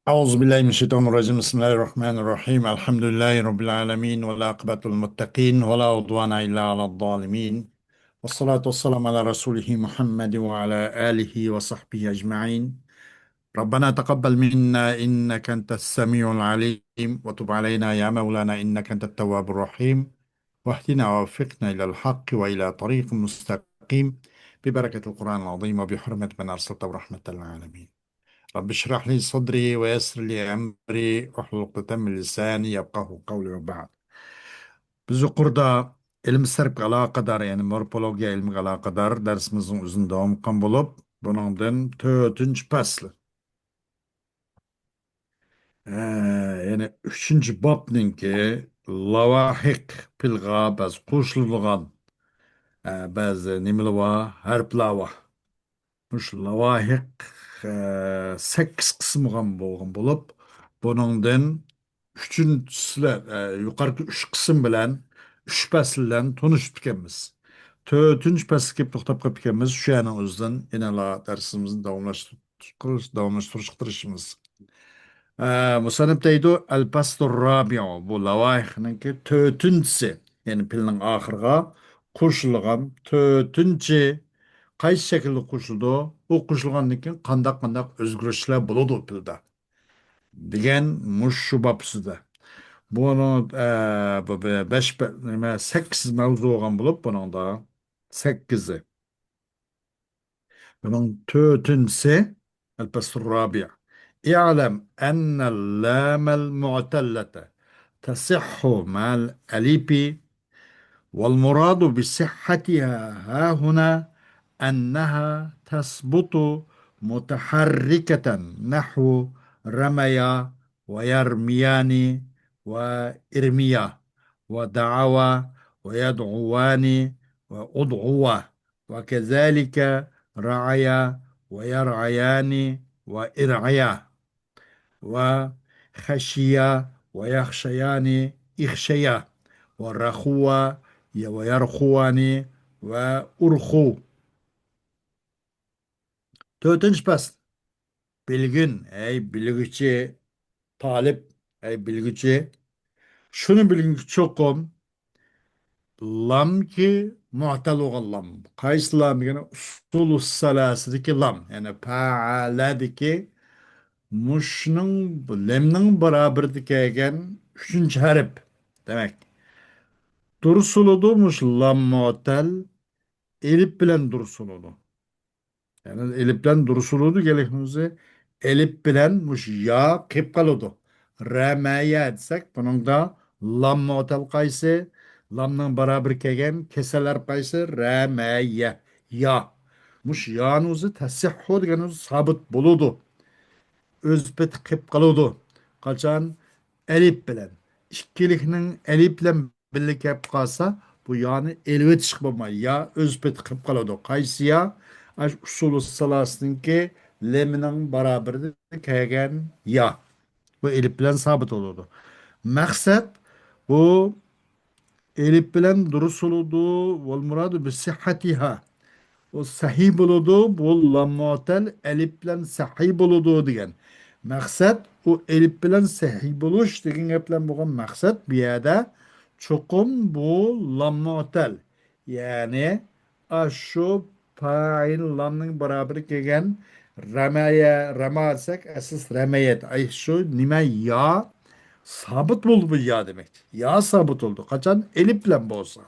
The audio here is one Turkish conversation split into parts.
Euzubillahimineşşeytanirracim. Bismillahirrahmanirrahim. Elhamdülillahi Rabbil alemin. Ve la akıbetul muttakin. Ve la udvana illa alel zalimin. Ve salatu ve selamu ala Resulihi Muhammed ve ala alihi ve sahbihi ecma'in. Rabbena teqabbel minna inneke entes semi'ul alim. Ve tub aleyna ya Mevlana inneke entet tevvabur rahim. Ve ehdina ve veffikna ilal hakkı ve ila tariqin müstakim. Bi bereketil Kur'an'l azim ve bi hürmet men erselte rahmetel alemin. رب اشرح لي صدري ويسر لي أمري واحلل عقدة من لساني يفقهوا قولي وبعد. Biz yuqorida ilm sarf alaqadar, yani morfologiya ilmi alaqadar darsimizin uzun davom qilgan bo'lib, buningdan 4-chi fasl. Yani 3-chi bobninki lavahiq pilg'a ba'zi qo'shilgan ba'zi nimalar bor, harflar bor. Mush lavahiq 8 qismgan bo'lgan bo'lib, buningdan uchinchisilar yuqorgi 3 qism bilan 3 fasl bilan tanishib ekanmiz. 4-chi fasl kelib to'xtab qolib ekanmiz. Shuning o'zidan yana darsimizni davomlashtirishimiz. Musannif deydi el-faslu rabi'u, bu lavahiqninki 4-chisi, yani pilning oxiriga qo'shilgan 4-chi qaysi shaklda qo'shildi, u qo'shilgandan keyin qandaq o'zgarishlar bo'ladi pilda degan mushu bobsida. Buni bu 5 nima 8 mavzu olgan bo'lib, buningda 8i. Bunun tötünse el-Pesur Rabia. İ'lem ennel lâmel mu'tellete tesihhu ma'al elipi والمراد بصحتها ها هنا أنها تثبت متحركة نحو رميا ويرميان وإرميا ودعوى ويدعوان وأدعوة وكذلك رعيا ويرعيان وإرعيا وخشيا ويخشيان إخشيا ورخوا ويرخوان وأرخو. Dördüncü fasl. Bilgin, ey bilgiçi, talip, ey bilgiçi. Şunu bilgin ki çokum, lam ki mu'tal olan lam. Kays lam yani usulü salasideki lam. Yani fa'aladeki muşnun, lemnin beraberdik egen üçüncü harf demek. Dursuludu muş lam mu'tal, elip bilen dursuludu. Yani elipten durusuludu gerekmemizi. Elip bilen muş ya kip kalıdı. Remeye etsek bunun da lam mu'tal kaysı. Lamla beraber kegen keseler kaysı. Remeye ya. Muş yanımızı tesihhu degenimiz sabit buludu. Özbet kip kalıdı. Kaçan elip bilen. İkilikinin elip bilen birlik hep kalsa bu yani elbet çıkmama ya özbet kip kalıdı. Kaysı ya aş usulü salasınınki leminin beraberinde kegen ya. Bu elip bilen sabit olurdu. Maksat bu elip bilen durusuludu vel muradu bi sihhatiha. O sahih buludu, bu lammuatel elip bilen sahih buludu degan. Maksat o elip bilen sahih buluş degan gaplar bo'lgan maksat bu yerda cho'qim bu lammuatel. Ya'ni shu fa'il lamning barobari kelgan ramaya rama desak asas ramayat. Ay shu nima ya sabit bo'ldi bu ya demek. Ya sabit oldu. Qachon elip bilen bo'lsa.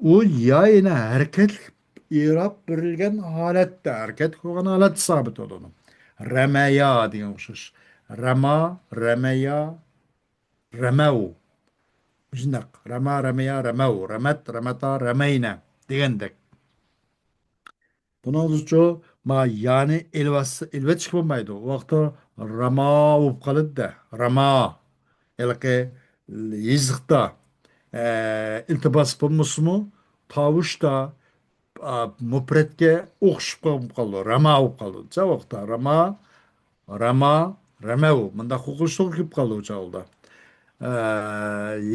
O yayına hareket irab berilgen halette hareket kılgan halet sabit olunu. Remeya diye okşuş. Rema, remeya, remev. Jındak. Rema, remeya, remev. Remet, remeta, remeyne. Digendek. Bunun için ma yani ilvet çıkmamaydı. O vakti rema upkalıd da. Rema. Elke yazıkta. İltibas bulmuş mu? Tavuş da mupretga o'xshib qoldi, rama bo'lib qoldi. O'sha vaqtda rama, rama, ramau bunda o'qish to'g'ri kelib qoldi o'sha holda.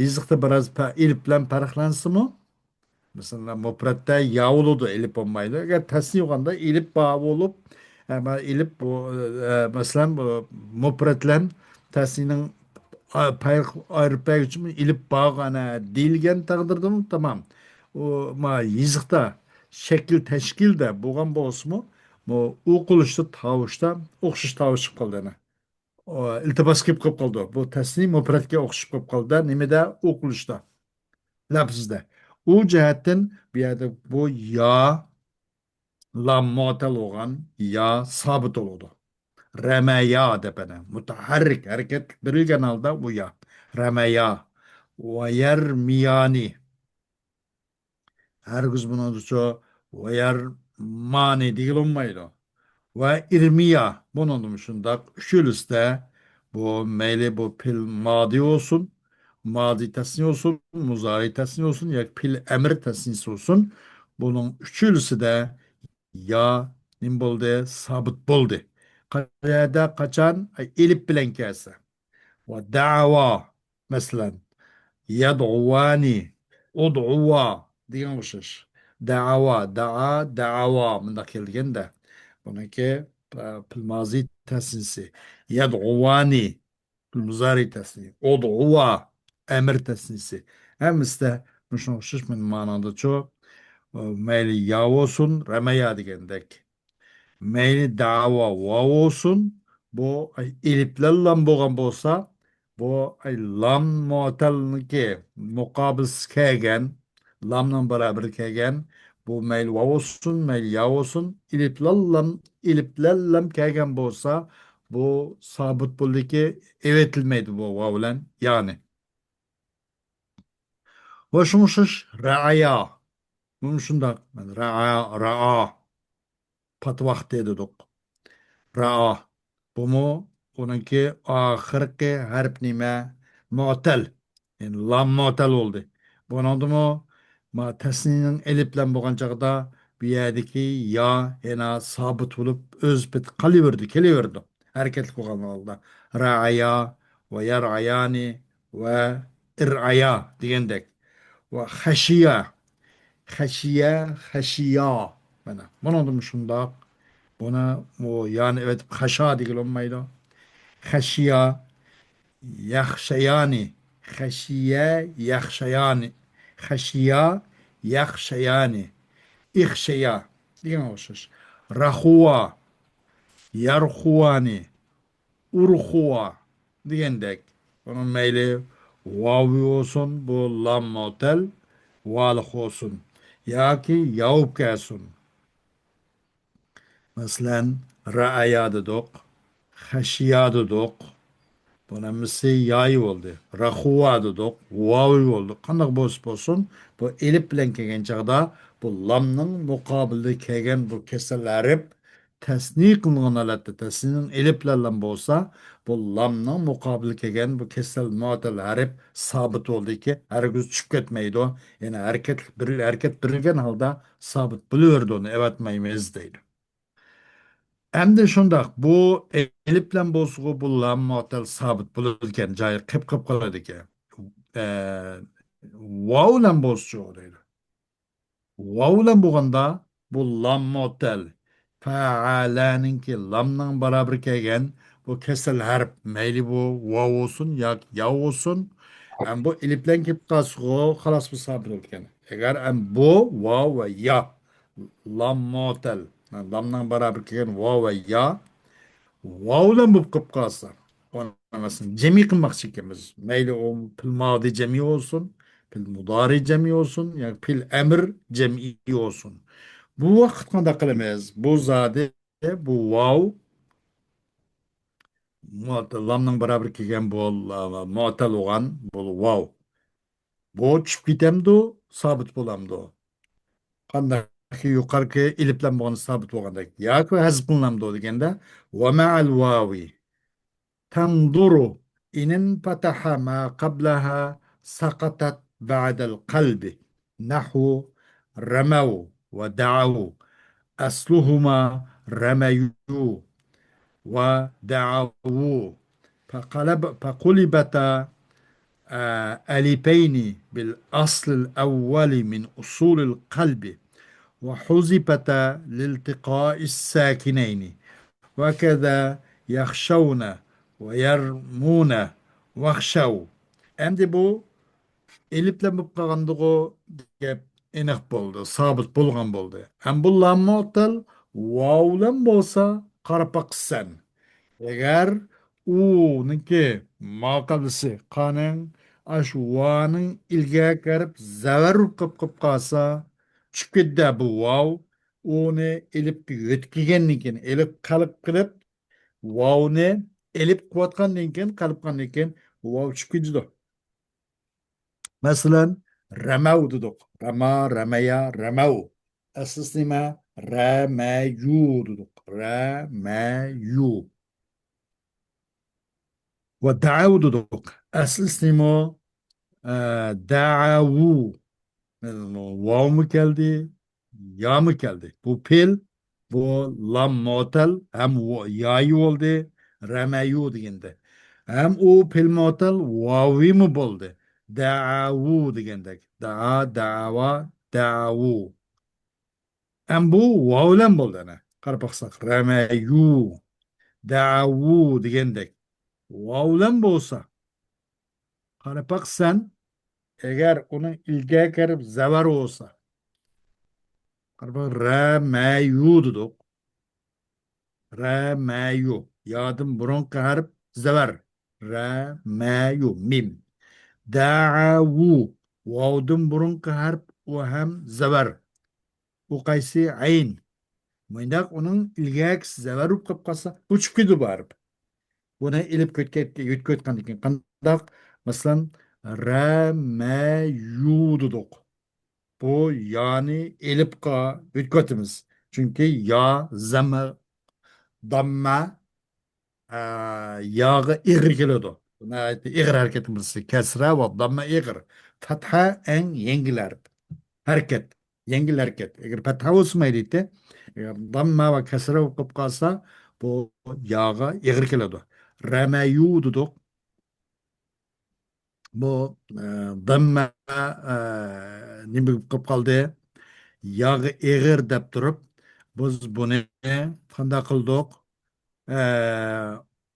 Yezikda biroz ilib bilan farqlansimi? Masalan, mupratda ya bo'ladi, ilib bo'lmaydi. Agar tasniy bo'lganda ilib ba bo'lib, Ama ilip bu mesela bu mupretlen tasının pay ayrı için ilip bağına değilgen taqdirdim tamam. O ma yizikta şekil teşkil de boğan bolsun bu uquluşta tavuşta o'xshash tovush chiqib qoldi ana. İltibos kelib qoldi. Bu tasnim mupretga o'xshab qolib qoldi. Nimada o'qilishda, lafzda. U jihatdan bu yerda bu yo lam mo'tal bo'lgan, yo sobit bo'ladi. Ramaya deb ana mutaharrik harakat berilgan holda bu yo. Ramaya va yarmiyani. Herkes buna diyor ve yarmani deyilmeydi. Ve irmiya bunun dışında şülüste bu meyli bu pil madi olsun, madi tesni olsun, muzari tesni olsun ya pil emir tesnisi olsun. Bunun üçülüsü de ya nim boldu sabit boldu. Kayada kaçan elip bilen kelse. Ve dava mesela yad'uvani ud'uva degan o'xshash. Da'ava bunda kelganda buniki pil mazi tasnisi yad'uvani pil muzari tasnisi ud'uva emir tasnisi hammasida shunga o'xshash ma'noda cho'q mayli ya olsun ramaya degandek Meyli dava vav olsun. Bu ay eliplerle boğan bolsa bu ay lam muatalniki mukabil kegen lamla beraber kegen bu meyl vav olsun meyl ya olsun eliplerle kegen bolsa bu sabit buldu ki evetilmeydi bu vavlen yani. Hoşmuşuz ra'aya. Bunu şunda ra'a patvaht dedik. Ra'a. Bu mu? Onunki ahirki harf nime? Mu'tel. Yani lam mu'tel oldu. Bunun da mu? Ma tesninin eliplen boğan çağda bir yerdeki ya ena sabit olup öz bit kalıverdi, keliverdi. Hareketli kokan oldu. Ra'aya ve yar'ayani ve ir'aya diyendek. Ve haşiya. Haşiye, haşiya. Bana. Bunun da mı şunda? Buna o yani evet haşa diyelim haşiya yahşayani haşiye yahşayani haşiya yahşayani ihşeya değil mi oluşur? Rahuva yarhuvani urhuva diyendek onun meyli vavi olsun bu lam motel valık olsun ya ki yavup gelsin. Mesela ra'aya dedik, haşiya dedik. Buna misli yayı oldu. Rahuva dedik, vavi oldu. Kandak bolsun, bu elip bilen kelgen çağda bu lamның mukabilde kelgen bu keselerip tesni kılıngan alatta tesninin elip bilen bolsa bu lamның mukabilde kelgen bu kesel muatel harip sabit oldu ki herkes çıkıp ketmeydi o. Yani hareket birilgen halda sabit buluyordu onu. Evet mayımız değil. Hem de şundak bu elip bilen bozgu bu lam muatal sabit bulurken cayır kıp kıp kaladı ki vav bilen bozcu olaydı. Vav bilen buganda bu lam muatal faalaninki lamdan beraber kelgen bu kesel harp meyli bu vav olsun ya olsun hem bu eliplen kip kasgo halas bu sabit olurken. Eğer hem bu vav ve ya lam muatal lamdan beraber kelgen vav ve ya Vaudan bu kıpkası. Anlamasın. Cemi kılmak ekanmiz. Meyli o pil madi cemi olsun, pil mudari cemi olsun, yani pil emir cemi olsun. Bu vakit kanda kılamayız. Bu zade, bu vav, lamның beraber kelgen bu muatal olan, bu vav. Bu çıkıp gitemdi, sabit bulamdı. Kandaki yukarıki iliplen boğan sabit boğanda. Yak ve hazb kılınamdı degende. Ve ma'al vavi. تنظر إن انفتح ما قبلها سقطت بعد القلب نحو رموا ودعوا أصلهما رميوا ودعوا فقلبتا ألفين بالأصل الأول من أصول القلب وحذفتا لالتقاء الساكنين وكذا يخشون ويرمون واخشوا. Endi bu eliplenip kalgandığı gep enek boldu, sabit bolgan boldu. Hem bu lamma otal vavlan bolsa karapak sen. Eğer u'nunki makalısı kanın aşvanın ilgiye kerip zavar kıp kalsa çıkıdda bu vav onu elip yötkigenlikin elip kalıp kılıp vav'ını elip kuvatkanlikin kalıp kanlikin vav çıkıdda. Mesela remev dedik. Rema, remeya, remev. Asıl nime remeyu dedik. Remeyu. Ve da'u dedik. Asıl nime da'u. Vav mı geldi? Ya mı geldi? Bu pil, bu lam motel hem yayı oldu. Remeyu degende. Hem o pil motel vavi mi boldu? Da'u degende. Da'a, da'va, da'u. Hem bu vavlen boldu ne? Karpaksak. Remeyu, da'u degende. Vavlen bolsa. Karpak sen eğer onun ilgiye kerip zevar olsa. Karpak remeyu dedik. Remeyu. Yadım bronka harp zevar. Remeyu. Mim. Da'avu. Vavdun bronka harp o hem zevar. O kaysi ayn. Mıynak onun ilgek zevar up kapkasa. Uç küdü var. Buna ilip kötken dikin. Kandak. Mesela remeyu dedik. Bu yani elip ka hütkatimiz. Çünkü ya zeme damme yağı igr geliyordu. Nihayet igr hareketimiz kesre ve damme igr. Fatha en yengil hareket. Yengil hareket. Eğer fatha olsaydı damme ve kesre okup kalsa bu yağı igr geliyordu. Remeyu dedik. Bu damme ne bilip kaldı. Yağı igr dep durup biz bunu kanda kıldık. Ee,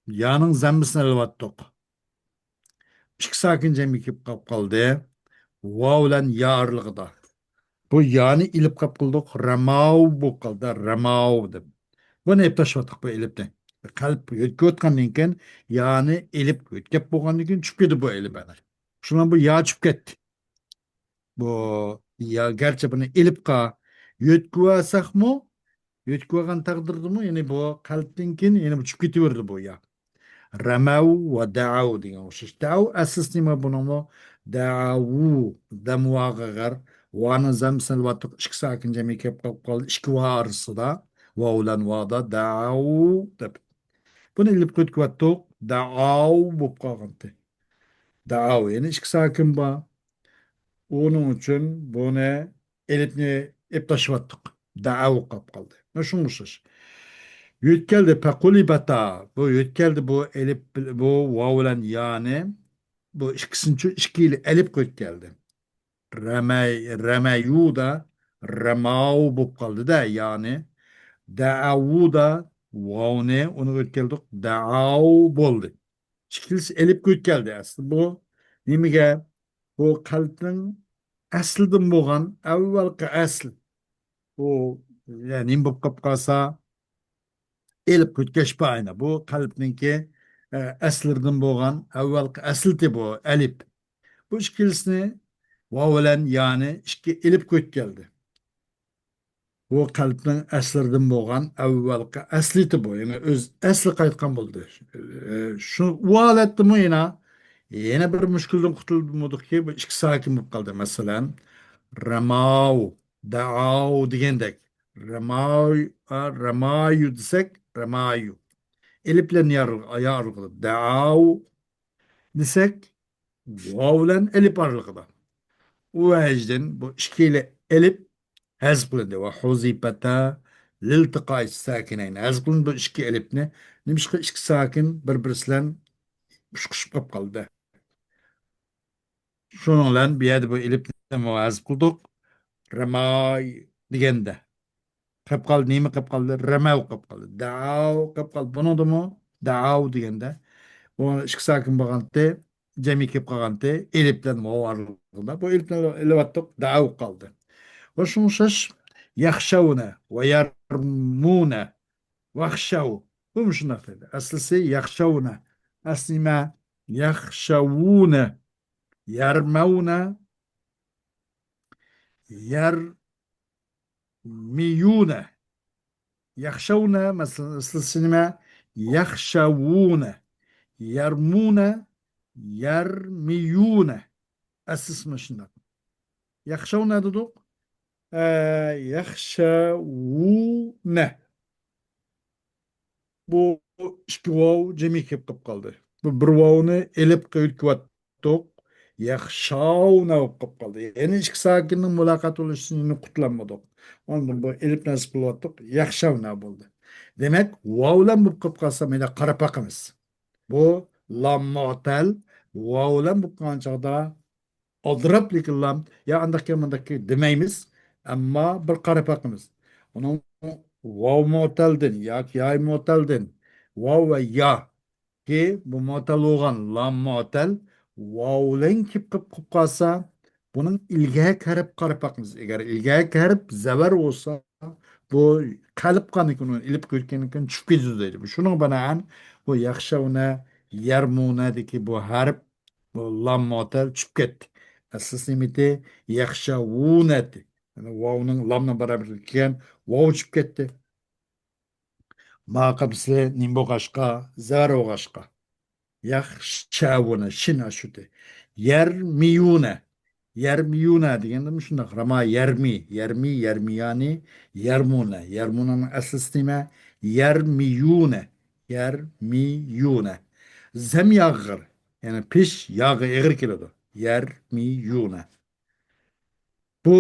Yağının zembisine ılıvattık. İki sakin cemikip kap kaldı. Vavlen yağırlığı da. Bu yağını ilip kap kıldık. Remav bu kaldı. Remav dem. Bunu hep taşıvattık bu ilipten. Kalp yötke ötkanlıkken yağını ilip yötkep boğanlıkken çıkıyordu bu eli bana. Şuna bu yağ çıkıp gitti. Bu ya gerçi bunu ilip ka yötküvasak mı? Yötküvagan takdırdı mı? Yani bu kalptinkin yani bu çıkıp gidiyordu bu yağ. رموا ودعوا ديگه وشش دعوا اساس نیما بونمو دعوا دموا غغر وانا زمسن واتق اشك ساكن جميع كيب قال اشك وارس da vaulan vada da'u dep. Bunu ilip kut kuattuk da'u bu kalgantı. Da'u yani ışk sakin ba. Onun için bunu elipni ip taşıvattık. Da'u kap kaldı. Naşunmuşuz. Yütkeldi pekulibata. Bu yütkeldi bu elip bu vavlen yani bu ikisini işkiyle elip köt geldi. Remeyu da remau bu kaldı da yani da'avu da vavne onu köt geldik da'av boldu. İkilisi elip köt geldi aslında bu nimige bu kalbin aslından boğan evvelki asl bu yani nim bu kapkasa elip kütkeş bayna. Bu kalpninki eslirden boğan evvelki esliti bu elip. Bu işkilisini vavelen yani işki elip küt geldi. Bu kalpnin eslirden boğan evvelki esliti bu. Yani öz esli kayıtkan buldu. Şu valetdi mi yine bir müşkülden kurtulduk ki bu işki sakin bu kaldı. Mesela remav, da'av digendek. Remav, remayu desek remayu. Eliplen yargılı. Da'av desek vavlen elip arlıqda. O ecden bu işkiyle elip hazqlindi ve huzibata liltiqai sakinayn. Hazqlindi bu işki elipni. Nimişki işki sakin bir-birislen uşqışıp qap qaldı. Şununla bir yerde bu elipni muvazı kıldık. Ramay digende. Qilib qoldi, nima qilib qoldi? Ramav qilib qoldi. Dao qilib qoldi. Bunidimi? Dao deganda bu ikki sakin bo'lganda jami kelib qolganda elif bilan muvorlig'ida bu elif bilan ilyaptiq dao qoldi. Va shunga o'xshash yaxshavuna va yarmuna vahshav. Bu shunday deydi. Aslisi yaxshavuna. Asli nima? Yaxshavuna, yarmauna, yarmiyuna. Yaxshavuna masalan aslisi nima? Yaxshavuna, yarmuna, yarmiyuna. Aslisi shunday. Yaxshavuna dedik. Yaxshavuna. Bu ikki vov jami kelib qoldi. Bu bir vovni elib qo'yib yaxshavuna bo'lib qoldi. Ya'ni ikki sakinning muloqot bo'lishini qutlanmadik. Ondan bu elib nasib qilyaptik. Yaxshavuna bo'ldi. Demak, vovlan bo'lib qolsa, mana qarab boqamiz. Bu lam mu'tal vovlan bo'lib qolgan chog'da oldirab lekin ya andaki mandaki demaymiz, ammo bir qarab boqamiz. Uning vav mo'taldin yoki yay mo'taldin vav va ya ki bu mo'tal bo'lgan lam mo'tal vovlan kelib qolsa buning ilgaga qarab boqamiz. Agar ilgaga qarab zavar bo'lsa bu qalb qanikin ilib ko'rganikin tushib ketadi deydi. Shuning binoan bu yaxshavuna yarmunadagi bu harf bu lam mo'tal tushib ketdi. Aslisiyati yaxshavunati. Yani vovning lamdan barabar kelgan vov tushib ketdi. Maqamsi nim bo'lg'ashqa, zar bo'lg'ashqa. Yaxshavuna shin ashuti. Yarmiyuna. Yarmiyuna deganda shundoq rama yarmiyani yarmuna. Yarmunaning asli nima? Yarmiyuna. Yarmiyuna. Zam yag'ir. Yani pish yag'ı eg'ir keladi. Yarmiyuna. Bu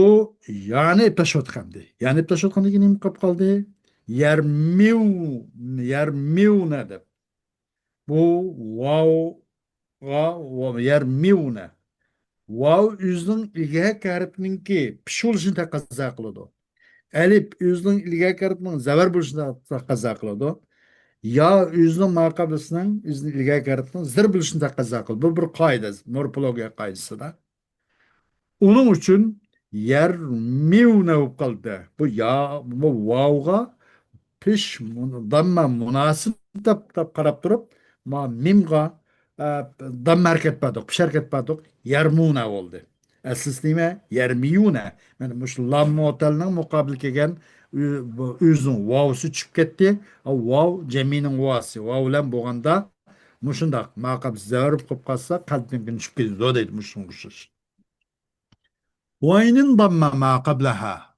yani taşotkandı. Yani taşotkandı ki neyim kap kaldı? Yermiu, yermiune de. Bu wow, yermiune. Wow üzünün ilgili karatının ki pişoluşunu da kaza kılıdı. Elif üzünün ilgili karatının zavar buluşunu da kaza kılıdı. Ya üzünün makabısının üzünün ilgili karatının zır buluşunu da kaza kılıdı. Bu bir kaydı, morfologiya kaydısı da. Onun için yer mivne kaldı. Bu ya bu vavga piş damma münasip tap karab durup ma mimga damma hareket badık, piş hareket badık yermuna oldu. Aslis nime? Yermiyune. Yani muş lam muotalının mukabil kegen üzün vavsu çıkıp ketdi. O vav ceminin vavsı. Vavlan boğanda muşundak makab zəvərib qıp qalsa kalbin çıkıp ketdi. O deydi muşun kuşuş. Vaynin damma ma qablaha.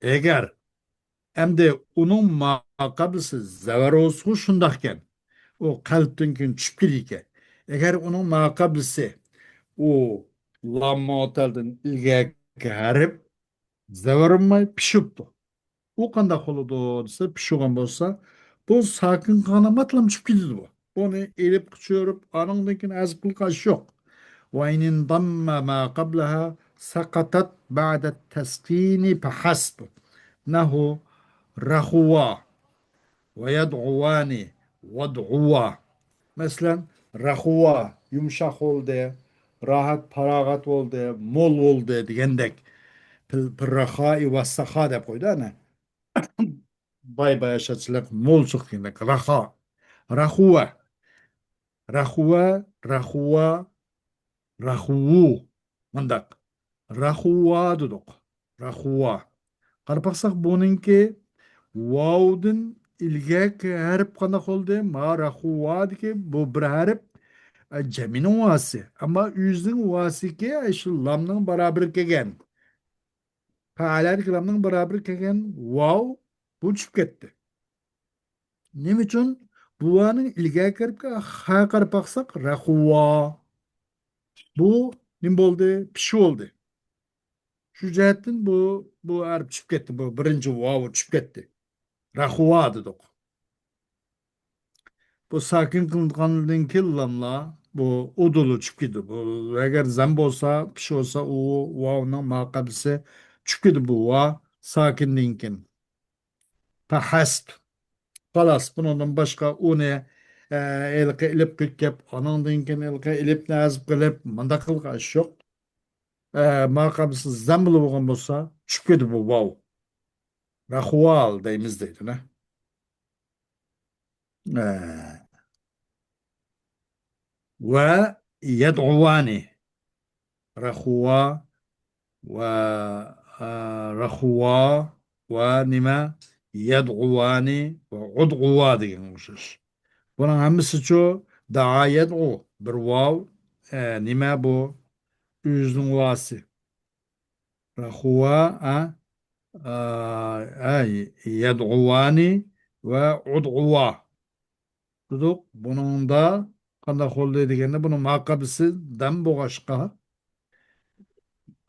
Eğer hem de onun maqablisi zavar olsun şundaqken o kalpten gün çıkıp gidiyor. Eğer onun maqablisi o lam mu'taldan ilgili harip zavar olmay pişipti. O kanda kolu dese pişiyorgan bolsa bu sakin kanamatlam çıkıp gidiyor bu. Bunu elip kıçırıp anındaki azıp kılkaş yok. وإن انضم ما قبلها سقطت بعد التسكين فحسب إنه رخوا ويدعوان ودعوا مثلا رخوا yumuşak oldu, rahat paragat oldu, mol oldu degендek pirraha ve saha dep koydu ana. Bay bay yaşatçılık mol çıktı raha. Rahua. Rahua, rahua, rahuvu. Mandak. Rahuva dedik. Rahuva. Qarpaqsaq buningki vavdin ilgak harf qanaq oldu? Ma rahuvadiki bu bir harf jaminin vasi. Ama yüzün vasi ki şu lamның barabar kelgan. Faalar lamның barabar kelgan vav bu tushib ketdi. Nima uchun? Buvaning ilgak harfga ha qarpaqsaq rahuva. Bu nim bo'ldi? Pishi oldu. Şu jihatdan bu harf tushib ketdi. Bu birinchi vav tushib ketdi. Rahuva dedik. Bu sakin kılınganlığın killanla bu udulu tushib ketdi. Bu eğer zam olsa, pish olsa o vavning maqabisi tushib ketdi bu va sakinlinkin. Fahast. Kalas bundan başka o ne elke ilip kıkıp anandın ki elke ilip nazip kılıp manda kılga iş yok. Makabısız zambılı boğan bolsa çüpkedi bu wow. Rahual deyimiz deydi ne? E, ve yed'uvani. Rahua ve rahua ve nima yed'uvani ve ud'uva degenmişiz. Bunun hamısı ço da'a yed'u bir wow nima bu yüzün vası. Rahua ay yed'uvani ve ud'uva. Duduk bunun da kanda kolday degende bunun makabısı dam boğaşka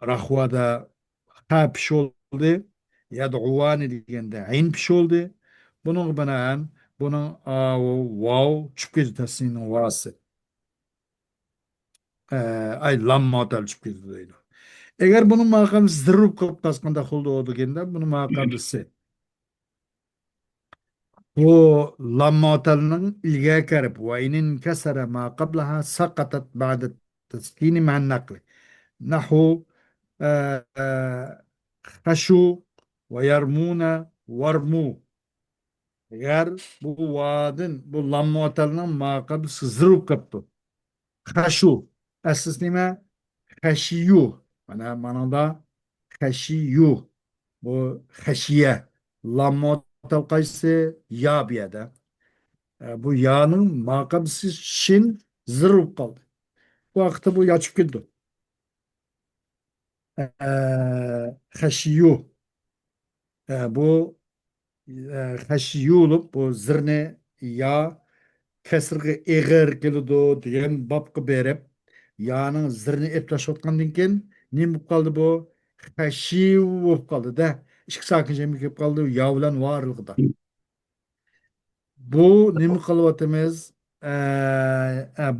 rahvada ha piş oldu yed'uvani degende ayn piş oldu. Bunun binaen bunun wow çıkıyor tasinin vası. Ay lamma tal çıkıyor deydi. Eğer bunun makabısı zırrup koptasında oldu o degende bunun makabısı هو لما تلنن إلغاء كرب وإن انكسر ما قبلها سقطت بعد التسكين مع النقل نحو خشوا ويرمون ورموا eğer bu vaadin bu lammuatalının makabı sızdırıp kaptı. Haşu. Esas nime? Haşiyu. Manada haşiyu. Bu haşiye. Lammuatal kaysı ya bir yerde. Bu yağının makabısı şin zırh kaldı. Bu vakti bu yaşıp gitti. Haşiyu. Bu haşiyu olup bu zırne yağ kesirge eğer kelidi diyen babkı berip yağının zırnı eptaşotkandan keyin ne bu kaldı bu haşiyu olup kaldı da işki sakin jemik olup kaldı yağ bilen varlığı bu nima qilyapmiz?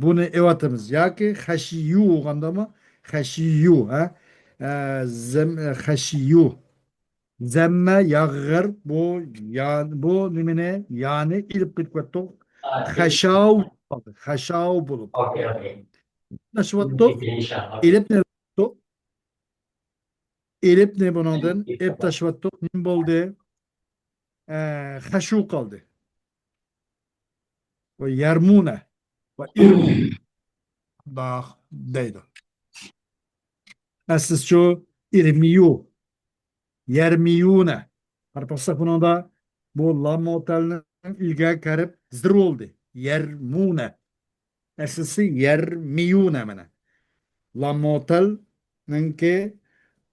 Buni evatimiz yoki hashiyu bo'lgandami? Hashiyu, ha? Hashiyu. Zamma yag'ir bu bu nimani yani ilib ketib hashav hashav bo'lib. Okay, okay. Tashvattuq ilib ne bo'ldi? Ilib ne bundan? Eb tashvattuq nim bo'ldi? Hashu qoldi. Ve yermune ve irmu da deydi. Asıl şu irmiyu, yermiyune. Arpaksa bunun da bu lam otelinin ilgaya karıp zır oldu. Yermune. Asısı yermiyune mene. Lam otelinin ki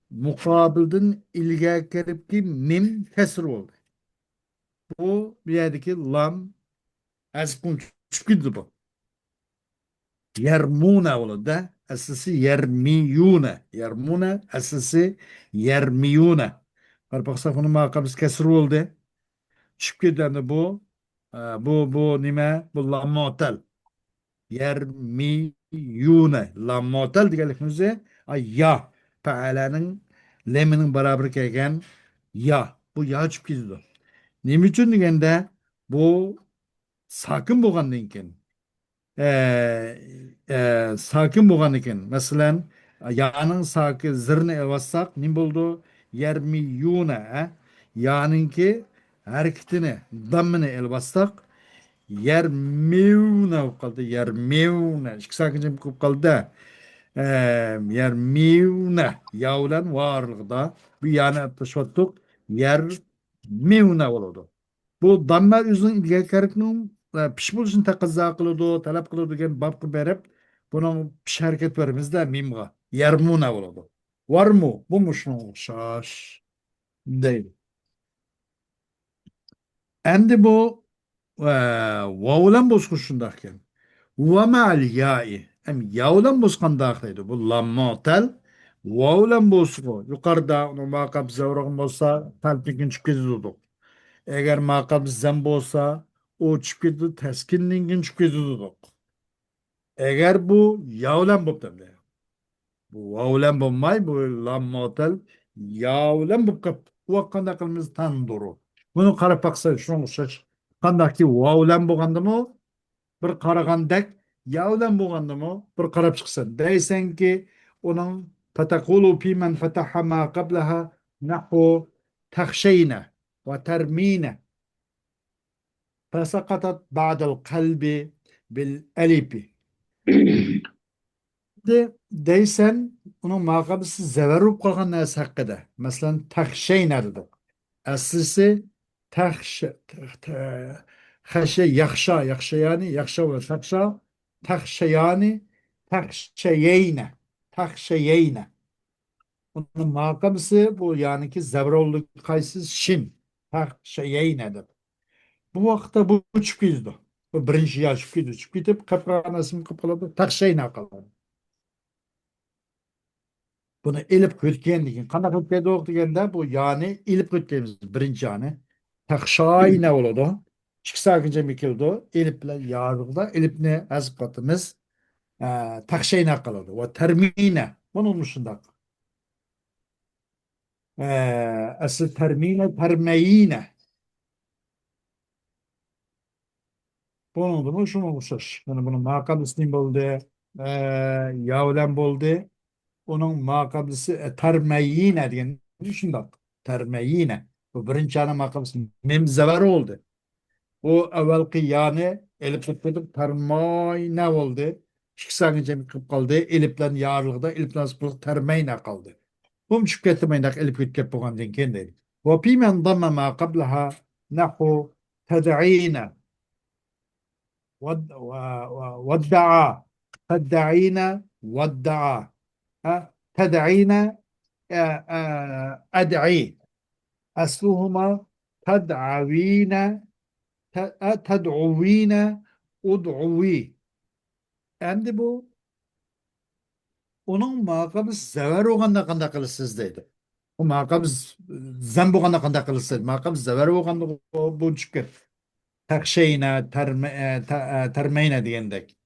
mukabilden ilgaya karıp ki mim kesir oldu. Bu bir yerdeki lam azkun çıkıyordu bu. Yermune olur da asısı yermiyune. Yermune asısı yermiyune. Karpaksa bunun makabız kesir oldu. Çıkıp giden bu bu nime bu lammotel. Yermiyune. Lammotel diyelikimizde ay ya. Fealenin leminin beraber kelgen ya. Bu ya çıkıp gidiyor. Nim için degende bu sakın boğandan keyin sakin bo'lgan ekan. Masalan, ya'ning saki zirni evassaq, nim bo'ldi? Yarmiyuna, ya'ninki harakatini, dammini elbassaq, yarmiyuna bo'lib qoldi. Yarmiyuna. Ikki sakin jim bo'lib qoldi. Yarmiyuna. Ya bilan varlig'ida bu ya'ni atlashvatdiq. Yarmiyuna bo'ladi. Bu damma o'zining ilgakarlikning pish bo'lishini taqozo qiladi, talab qiladi degan babga berib, buni pish harakat beramizda mimga yarmuna bo'ladi. Varmu? Bu shunga o'xshash deydi. Endi bu vavlan bosqu shundoq ekan. Va ma'al ya'i. Am yavlan bosqandaq deydi. Bu lammotal vavlan bosqu. Yuqorida uni maqab zavrog'im bo'lsa, talpikin chiqib ketadi. Eğer makam zem olsa o çıkıdı teskinliğin çıkıdı. Eğer bu yavlen bu tabi. Bu yavlen bu may bu lam motel yavlen bu kap. Bu hakkında kılımız tan doğru. Bunu qarab baqsa şuna o'xshash qandaqki va bilan bo'lgandimi bir qaragandek ya bilan bo'lgandimi bir qarab chiqsin deysanki uning fataqulu fi man fataha ma qablaha nahu takhshayna va tarmina fasaqatat ba'dal qalbi bil alifi deysen onun makabısı zeverup kalkan nesi hakkında. Mesela takşey nerede? Aslisi takşe yakşa yani yakşa ve takşa yani takşeyeyne takşeyeyne. Onun makabısı bu yani ki zevrollu kaysız şin takşeyeynedir. Bu vakitte bu çıkıyordu. Bu birinci yaş çıkıyordu. Çıkıyorduk kapağınasını kapalı takşeyne kaldı. Bunu elip kötken degan qanaqa o'tadi deganda bu ya'ni elip o'tamiz birinchi ya'ni taqshoy ne bo'ladi ikki sakincha keldi elip bilan yorug'da elipni azib qotimiz taqshayna qiladi va termina bunu shundoq asl termina termayina bunu shunga o'xshash mana buni maqam ismi bo'ldi yavlan bo'ldi onun makabısı termeyine diyen düşün bak termeyine bu birinci ana makabısı memzever oldu o evvelki yani elip tutmadık termeyine oldu iki saniye cemi kıp kaldı eliplen yarlıkta eliplen sıfırlık termeyine kaldı bu müşkü getirmeyin elip kütkep boğan den kendi ve pimen damme ma qablaha nahu ted'ine ودعا تدعين ودعا تدعين أدعي أصلهما تدعوين تدعوين أدعوي Endi bu onun makabı zever olganda kanda kılırsız deydi. O makabı zem olganda kanda kılırsız. Makabı zever olganda bu çıkır. Takşeyne, termeyne diyendek.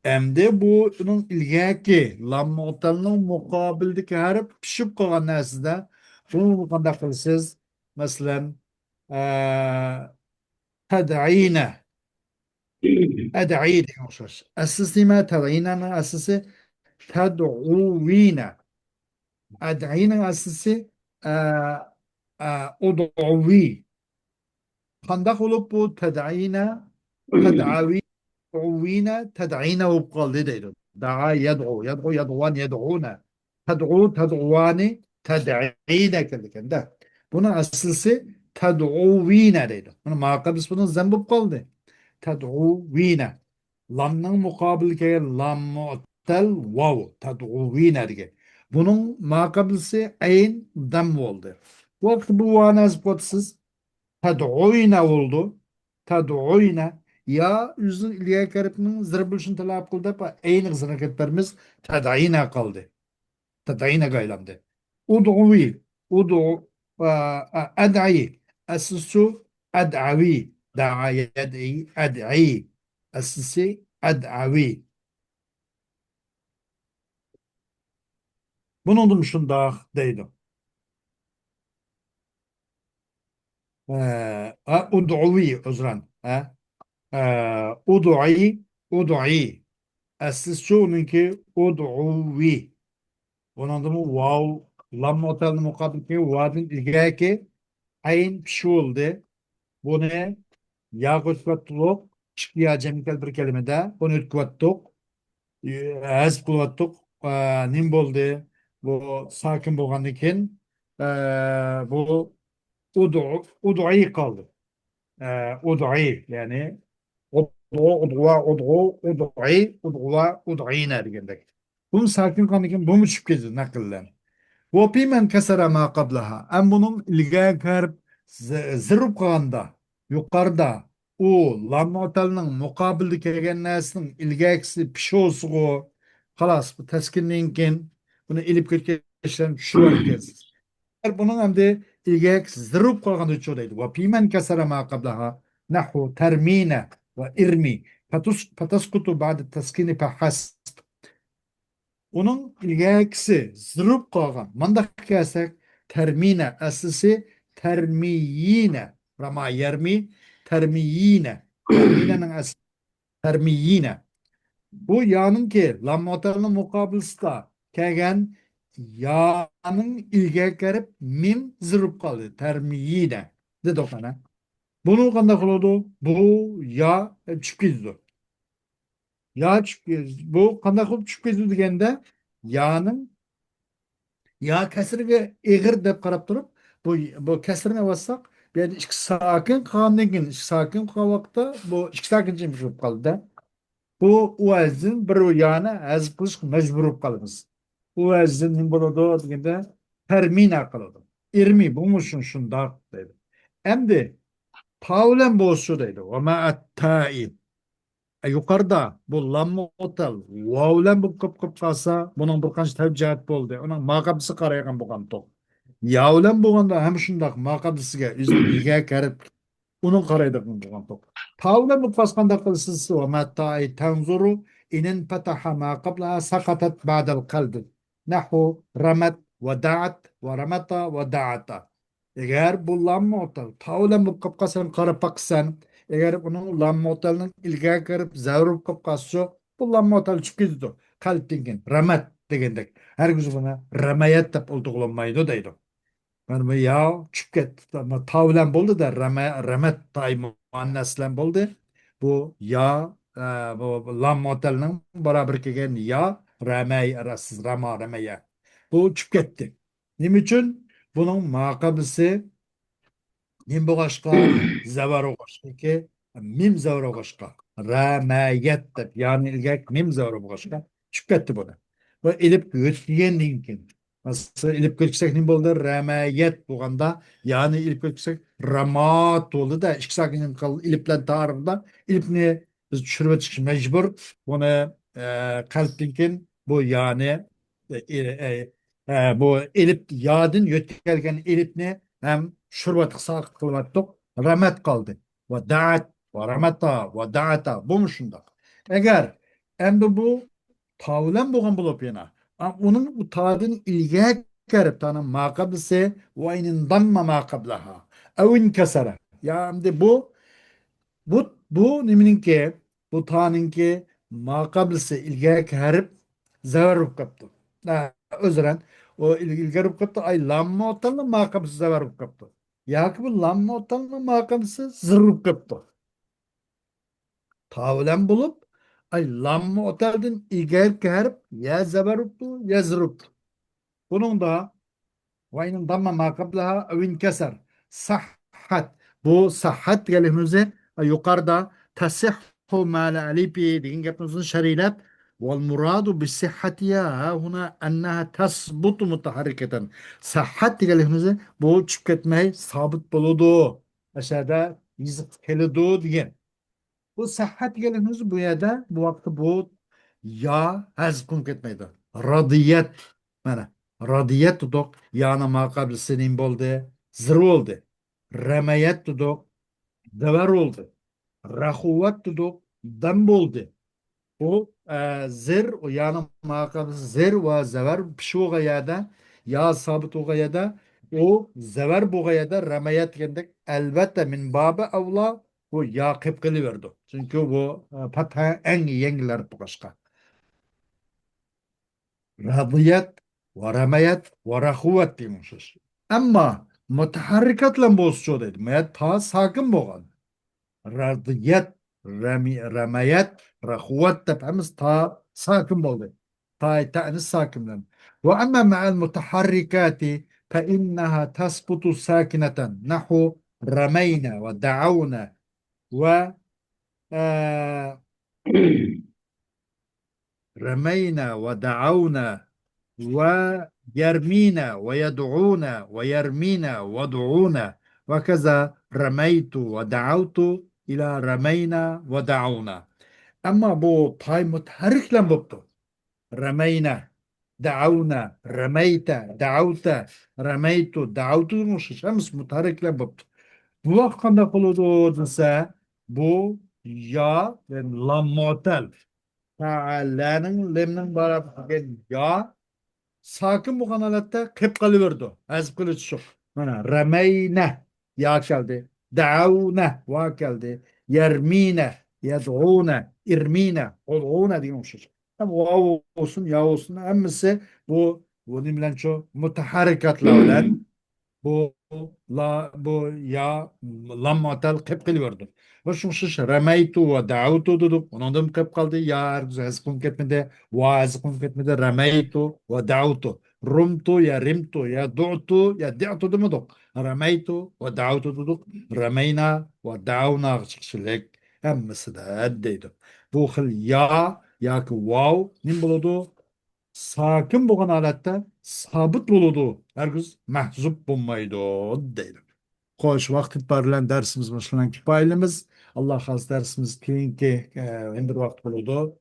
Endi bunun ilgaki lam otelning muqobildagi harf pishib qolgan narsada buni qanday qilasiz? Masalan, tad'ina, ad'i degan o'xshash. Asli nima tad'inani asli tad'uvina. Ad'ina asli ud'uvi. Qanday qilib bu tad'ina, tad'avi تدعوين تدعين وبقال ديدو دعا يدعو يدعوان يدعون تدعو تدعوان تدعين كده كده buna aslısı ted'uvine deydi. Bunu makabıs bunun zembub kaldı. Ted'uvine. Lamның mukabil ke lam mu'tel vav. Ted'uvine diye. Bunun makabısı ayn dam oldu. Vakti bu vanaz potsuz ted'uyne oldu. Ted'uyne ya yüzün ilgiye karıpının zırbılışını talep kıldı. Aynı hareketlerimiz ted'ayine kaldı. Ted'ayine gaylandı. Ud'uvi. Ud'u ad'i. Asısu ad'avi. Da'a yed'i ad'i. Asısı ad'avi. Bunun dışında deydi. Ud'uvi özran. Ud'i. Ud'i. Asısı onunki ud'uvi. Onun adı mı vav. Lam otelini mukabil ki vav'ın ilgaki ayn pişi oldu. Bu ne? Ya kutlattık. Çıktı ya cemkel bir kelimede. Bunu ütküvattık. Hazb kılvattık. Nim oldu. Bu sakin bolğandan keyin bu ud'i kaldı. Ud'i yani ud'ina degandek. Bunun sakin kalgandan keyin bu mu çıkıp ketdi nakillen. وفي من كسر ما قبلها أم bunun ilgaya karıp zırıp kalanda yukarıda o lam otelinin mukabilde kelgen nesinin ilgayakisi pişi olsun o halas bu teskinliğinkin bunu ilip kötkeşten şu var etkisiz. Bunun hem de ilgayak zırıp kalanda uçudaydı. وفي من كسر ما قبلها نحو ترمينة وإرمي فتسقط بعد التسكين فحسب onun ilgisi zırıp kalgan. Mandak kelsek termine aslısı termiyine. Rama yermi termiyine. Terminenin aslı termiyine. Bu ya'nın ki lammotelinin mukabilsida kelgan ya'nın ilga kirib mim zirib qoldi. Termiyine. Dedi ona. Bunu qanday qiladi? Bu ya tushib ketdi. Ya tushib ketdi. Bu qanday qilib tushib ketdi deganda ya'ning ya kasriga eg'ir deb qarab turib bu kasrni olsak bu yerda ikki sakin qolgandan keyin ikki sakin qolgan vaqtda bu ikki sakin chiqib qoldi. Bu o'zin bir yana hazb qilish majbur bo'lib qolamiz. O'zin nima bo'ladi deganda termina qiladi. Irmi bu shun shundoq deydi. Endi tavlan bo'lsa deydi. Va ma'at-ta'i. Yuqorida bu lammotal vovlan bu qilib qolsa buning bir qancha tavjihat bo'ldi. Uning maqabisi qaraygan bo'lgan to'q. Yavlan bo'lganda ham shundoq maqabisiga o'zini ilga kirib onun qaraydigan bo'lgan to'q. Tavla mutfasqanda qilsiz va matai tanzuru inin fataha ma qabla saqatat ba'dal qalbi. Nahu ramat va da'at va ramata va da'ata. Eğer bu lam motal tavla qilib qolsan qarab baqsan, eğer uning lam motalning ilga kirib zarur qilib qolsa, bu lam motal tushib ketadi. Qalb degan ramat degandek. Hargiz buni ramayat deb o'ldiqlanmaydi deydi. Ben bu ya çıkıp ama tavlen buldu da remet tay muannaslen buldu. Bu ya bu lam motelinin beraber kelgen ya remey arasız rama remeye. Bu çıkıp gitti. Nim için? Bunun makabısı nim bu başka zevar o başka ki mim zevar o başka. Remeyet de yani ilgek mim zevar o başka. Çıkıp gitti bunu. Bu elip götüyen linkin. Nasıl ilip götürsek ne buldu? Remeyet bulganda yani ilip götürsek ramat oldu da iki sakinin kal iliplen tarımda ilipni biz düşürme çıkış mecbur bunu kalp linkin bu yani bu elip yadın yötkelgen elipni hem şurbat sak kılvattık rahmet kaldı. Ve da'at ve rahmeta ve da'ata bu mu şunda? Eğer endi bu tavlan bo'lgan bo'lib yana uning bu tadin ilga kirib tani maqablisi va inin damma maqablaha aw inkasara ya endi bu niminki bu taninki maqablisi ilga kirib zavar bo'lib qolibdi. O'ziran o ilgari bo'lib qolibdi ay lamma otilni maqablisi zavar bo'lib qolibdi yoki bu lamma otilni maqablisi zir bo'lib qolibdi. Tavlan bulup ay lamma oteldin ilgari kirib ya zabaruptu ya zıruptu. Bunun da vaynin damma ma qablaha evin keser. Sahhat. Bu sahhat kelimemizi yukarıda tasihhu ma'al alipi deyin yapımızın şerilep vel muradu bis sihhatiya huna enneha tasbutu mutaharriketen. Sahhat kelimemizi bu çıkıp etmeyi sabit buludu. Aşağıda yazık kelidu diyen. Bu sıhhat kelimesi bu yerde bu vakti bu ya hazkun ketmeydi. Radiyet. Mana radiyet tutuk yana maqabli senin boldu. Zır oldu. Remayet tutuk davar oldu. Rahuvat tutuk dam oldu. Bu zir o yana maqabli zir ve zavar pişu gayada ya sabit o gayada o zavar bu gayada remayet kendek elbette min babı avla bu Yakıp kılıverdi. Çünkü bu Fatih'in en iyi yengiler bu başka. Radiyet ve remeyet ve rahuvet demişiz. Ama mutaharrikatla bozuşu dedi. Meyet ta sakin boğan. Radiyet, remeyet, rahuvet tepemiz ta sakin boldu. Ta ta'nis sakinlen. Ve ama ma'al mutaharrikati فإنها تسقط ساكنة نحو رمينا ودعونا و رمينا ودعونا ويرمينا ويدعونا ويرمينا ودعونا وكذا رميت ودعوت إلى رمينا ودعونا أما بو تاي متحرك لم ببطو رمينا دعونا رميت دعوت رميت دعوت مش شمس متحرك لم ببطو Bu hakkında kılıdı ise bu ya ve lam mu'tal. Ta'ala'nın lemnin beraber ya sakin bu kanalatta kep kalıverdi. Az kılıç çok. Mana remeyne ya geldi. Daavne va geldi. Yermine, yed'une, irmine, ol'une diye oluşacak. Hem vav olsun ya olsun. Hemmisi bu ne bilen çok mutaharrikatla olan bu bu ya lam atal kıp kılıyordu. Ve şu şiş remeytu ve da'utu duduk. Onun da kıp kaldı. Ya zıkkın ketmede ve zıkkın ketmede remeytu ve da'utu. Rumtu ya rimtu ya du'tu ya di'tu dumuduk. Remeytu ve da'utu duduk. Remeyna ve da'una şişlik. Hemmisi de eddeydi. Bu xil ya ki vav nim buludu? Sakin bo'lgan holatda sabit bo'ladi. Hargiz mahzub bo'lmaydi deydi. Xo'sh, vaqt bilan darsimiz boshlangan kifoyamiz. Alloh xolis darsimiz keyingi endi vaqt bo'ladi.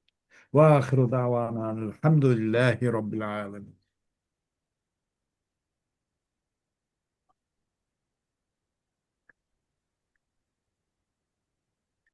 Va oxiru davana alhamdulillahi robbil alamin.